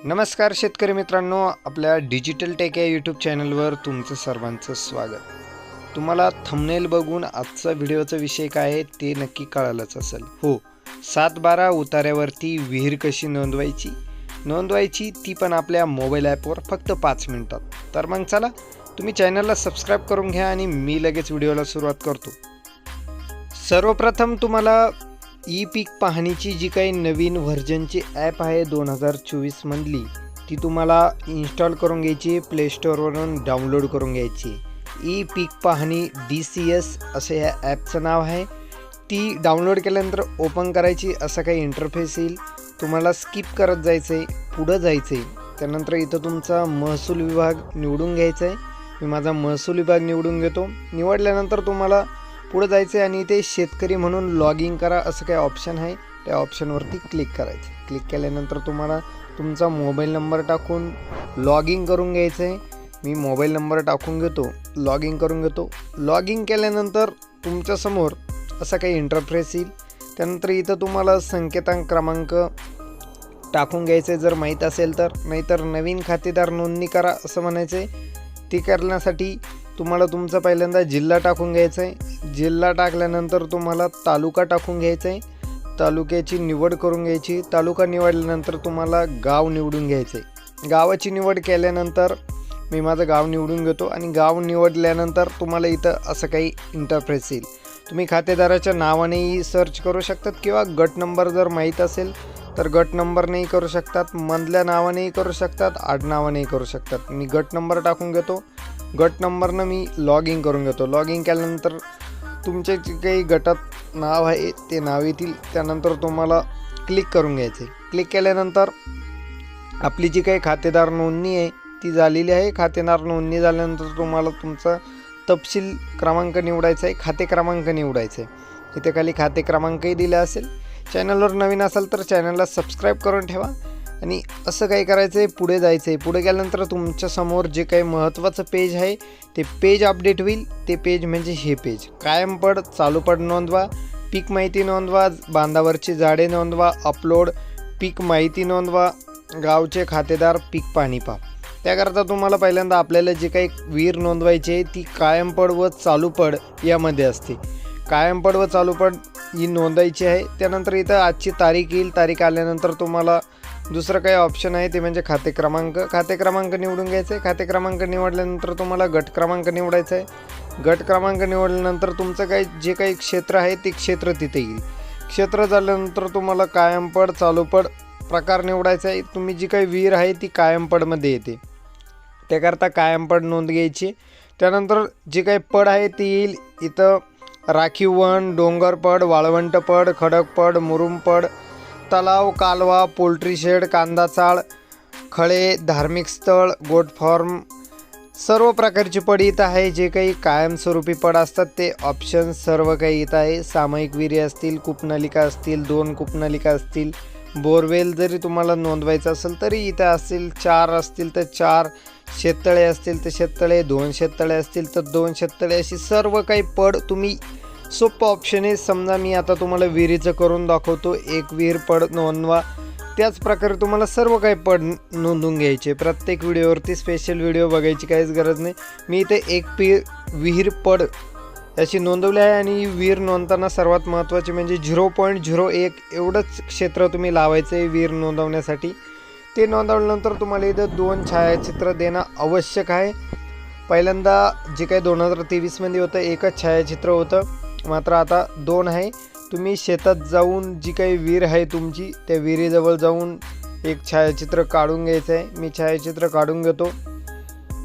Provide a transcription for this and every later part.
नमस्कार शेतकरी मित्रांनो, आपल्या डिजिटल टेक या यूट्यूब चॅनलवर तुमचं सर्वांचं स्वागत. तुम्हाला थंबनेल बघून आजचा व्हिडिओचा विषय काय आहे ते नक्की कळालंच असेल. हो, 7-12 उतार्यावरती विहीर कशी नोंदवायची ती पण आपल्या मोबाईल ॲपवर फक्त 5 मिनिटात. तर मग चला, तुम्ही चॅनलला सबस्क्राईब करून घ्या आणि मी लगेच व्हिडिओला सुरुवात करतो. सर्वप्रथम तुम्हाला ई पीक पाहणीची जी काही नवीन व्हर्जनची ॲप आहे 2024 मधली ती तुम्हाला इन्स्टॉल करून घ्यायची, प्ले स्टोअरवरून डाउनलोड करून घ्यायची. ई पीक पाहणी DCS असं या ॲपचं नाव आहे. ती डाउनलोड केल्यानंतर ओपन करायची. असं काही इंटरफेस येईल. तुम्हाला स्किप करत जायचं आहे, पुढं जायचं आहे. त्यानंतर इथं तुमचा महसूल विभाग निवडून घ्यायचा आहे. मी माझा महसूल विभाग निवडून घेतो. निवडल्यानंतर तुम्हाला पुढे जायचं आहे आणि इथे शेतकरी म्हणून लॉग इन करा असं काही ऑप्शन आहे. त्या ऑप्शनवरती क्लिक करायचं. क्लिक केल्यानंतर तुम्हाला तुमचा मोबाईल नंबर टाकून लॉग इन करून घ्यायचं आहे. मी मोबाईल नंबर टाकून घेतो, लॉग इन करून घेतो. लॉग इन केल्यानंतर तुमच्यासमोर असा काही इंटरफेस येईल. त्यानंतर इथं तुम्हाला संकेतांक क्रमांक टाकून घ्यायचं आहे जर माहीत असेल तर, नाहीतर नवीन खातेदार नोंदणी करा असं म्हणायचं आहे. ती करण्यासाठी तुम्हाला तुमचा पहिल्यांदा जिल्हा टाकून घ्यायचा आहे. जिल्हा टाकल्यानंतर तुम्हाला तालुका टाकून घ्यायचा आहे. तालुक्याची निवड करून घ्यायची. तालुका निवडल्यानंतर तुम्हाला गाव निवडून घ्यायचं आहे. गावाची निवड केल्यानंतर मी माझं गाव निवडून घेतो आणि गाव निवडल्यानंतर तुम्हाला इथं असं काही इंटरफेस येईल. तुम्ही खातेदाराच्या नावानेही सर्च करू शकतात किंवा गट नंबर जर माहीत असेल तर गट नंबरनेही करू शकतात, मधल्या नावानेही करू शकतात, आडनावानेही करू शकतात. मी गट नंबर टाकून घेतो. गट नंबरनं मी लॉग इन करून घेतो. लॉग इन केल्यानंतर तुमचे जे काही गटात नाव आहे ते नाव येतील. त्यानंतर तुम्हाला क्लिक करून घ्यायचे. क्लिक केल्यानंतर आपली जी काही खातेदार नोंदणी आहे ती झालेली आहे. खातेदार नोंदणी झाल्यानंतर तुम्हाला तुमचा तपशील क्रमांक निवडायचा आहे, खाते क्रमांक निवडायचा आहे. इथे खाली खाते क्रमांकही दिला असेल. चॅनलवर नवीन असाल तर चॅनलला सबस्क्राईब करून ठेवा आणि असं काही करायचं आहे, पुढे जायचं आहे. पुढे गेल्यानंतर तुमच्यासमोर जे काही महत्त्वाचं पेज आहे ते पेज अपडेट होईल. ते पेज म्हणजे हे पेज. कायम पड, चालू पड नोंदवा, पीक माहिती नोंदवा, बांधावरची झाडे नोंदवा, अपलोड, पीक माहिती नोंदवा, गावचे खातेदार, पीक पाणी पहा. त्याकरता तुम्हाला पहिल्यांदा आपल्याला जे काही विहीर नोंदवायची आहे ती कायम पड व चालू पड यामध्ये असते. कायम पड व चालू पड ही नोंदायची आहे. त्यानंतर इथं आजची तारीख येईल. तारीख आल्यानंतर तुम्हाला दुसरं काही ऑप्शन आहे ते म्हणजे खाते क्रमांक. खाते क्रमांक निवडून घ्यायचं आहे. खाते क्रमांक निवडल्यानंतर तुम्हाला गट क्रमांक निवडायचा आहे. गट क्रमांक निवडल्यानंतर तुमचं काही जे काही क्षेत्र आहे ते क्षेत्र तिथे येईल. क्षेत्र झाल्यानंतर तुम्हाला कायम पड, चालू पड प्रकार निवडायचा आहे. तुम्ही जी काही विहीर आहे ती कायम पडमध्ये येते. त्याकरता कायम पड नोंद घ्यायची. त्यानंतर जे काही पड आहे ते येईल. इथं राखीव वन, डोंगर पड, वाळवंट पड, खडक पड, मुरुम पड, तलाव, कालवा, पोल्ट्री शेड, कांदा चाळ, खळे, धार्मिक स्थळ, गोट फार्म, सर्व प्रकारची पड इथं आहे. जे काही कायमस्वरूपी पड असतात ते ऑप्शन सर्व काही इथं आहे. सामायिक विहिरी असतील, कूपनलिका असतील, 2 कूपनलिका असतील, बोरवेल जरी तुम्हाला नोंदवायचं असेल तरी इथं असतील. 4 असतील तर 4, शेततळे असतील तर शेततळे, 2 शेततळे असतील तर 2 शेततळे, अशी सर्व काही पड तुम्ही सोपं ऑप्शन आहे. समजा मी आता तुम्हाला विहिरीचं करून दाखवतो. एक विहीर पड नोंदवा. त्याच प्रकारे तुम्हाला सर्व काही पड नोंदवून घ्यायचे. प्रत्येक व्हिडिओवरती स्पेशल व्हिडिओ बघायची काहीच गरज नाही. मी इथे एक विहीर पड याची नोंदवली आहे आणि विहीर नोंदताना सर्वात महत्त्वाचे म्हणजे 0.01 एवढंच क्षेत्र तुम्ही लावायचं आहे विहीर नोंदवण्यासाठी. ते नोंदवल्यानंतर तुम्हाला इथं 2 छायाचित्र देणं आवश्यक आहे. पहिल्यांदा जे काही 2023मध्ये होतं एकच छायाचित्र होतं, मात्र आता 2 आहे. तुम्ही शेतात जाऊन जी काही विहीर आहे तुमची त्या विहिरीजवळ जाऊन एक छायाचित्र काढून घ्यायचं आहे. मी छायाचित्र काढून घेतो.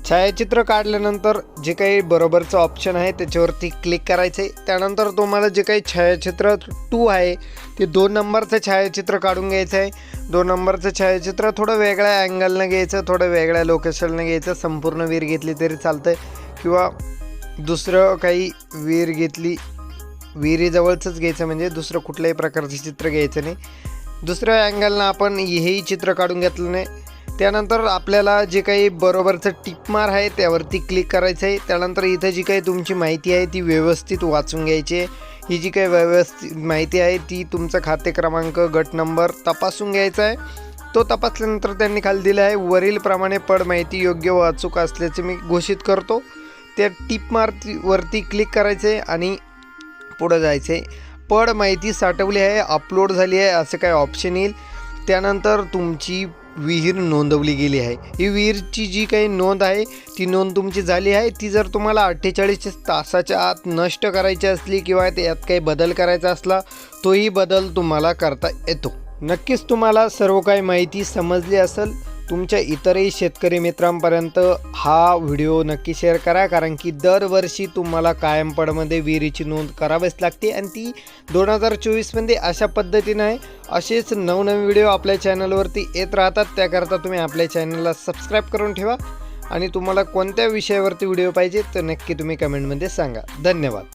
छायाचित्र काढल्यानंतर जे काही बरोबरचं ऑप्शन आहे त्याच्यावरती क्लिक करायचं आहे. त्यानंतर तुम्हाला जे काही छायाचित्र 2 आहे ते 2 नंबरचं छायाचित्र काढून घ्यायचं आहे. 2 नंबरचं छायाचित्र थोडं वेगळ्या अँगलनं घ्यायचं, थोडं वेगळ्या लोकेशननं घ्यायचं. संपूर्ण विहीर घेतली तरी चालतं किंवा दुसरं काही विहीर घेतली, विहिरीजवळचंच घ्यायचं, म्हणजे दुसरं कुठल्याही प्रकारचं चित्र घ्यायचं नाही. दुसऱ्या अँगलनं आपण हेही चित्र काढून घेतलं नाही. त्यानंतर आपल्याला जे काही बरोबरचं टिकमार आहे त्यावरती क्लिक करायचं आहे. त्यानंतर इथं जी काही तुमची माहिती आहे ती व्यवस्थित वाचून घ्यायची आहे. ही जी काही व्यवस्थित माहिती आहे ती तुमचा खाते क्रमांक, गट नंबर तपासून घ्यायचा आहे. तो तपासल्यानंतर त्यांनी खाली दिला आहे, वरील प्रमाणे पड माहिती योग्य व अचूक असल्याचे मी घोषित करतो. त्या टिक मार्कवरती क्लिक करायचे आणि पुढं जायचे. पड माहिती साठवली आहे, अपलोड झाली आहे असं काय ऑप्शन येईल. त्यानंतर तुमची विहीर नोंदवली गेली आहे. ही विहीरची जी काही नोंद आहे ती नोंद तुमची झाली आहे. ती जर तुम्हाला 48 तासाच्या आत नष्ट करायची असली किंवा यात काही बदल करायचा असला तोही बदल तुम्हाला करता येतो. नक्कीच तुम्हाला सर्व काही माहिती समजली असेल. तुमच्या इतरही शेतकरी मित्रांपर्यंत हा व्हिडिओ नक्की शेअर करा, कारण की दरवर्षी तुम्हाला कायम पडमध्ये विहिरीची नोंद करावीच लागते आणि ती 2024मध्ये अशा पद्धतीने आहे. असेच नवनवीन व्हिडिओ आपल्या चॅनलवरती येत राहतात. त्याकरता तुम्ही आपल्या चॅनलला सबस्क्राईब करून ठेवा आणि तुम्हाला कोणत्या विषयावरती व्हिडिओ पाहिजे तर नक्की तुम्ही कमेंटमध्ये सांगा. धन्यवाद.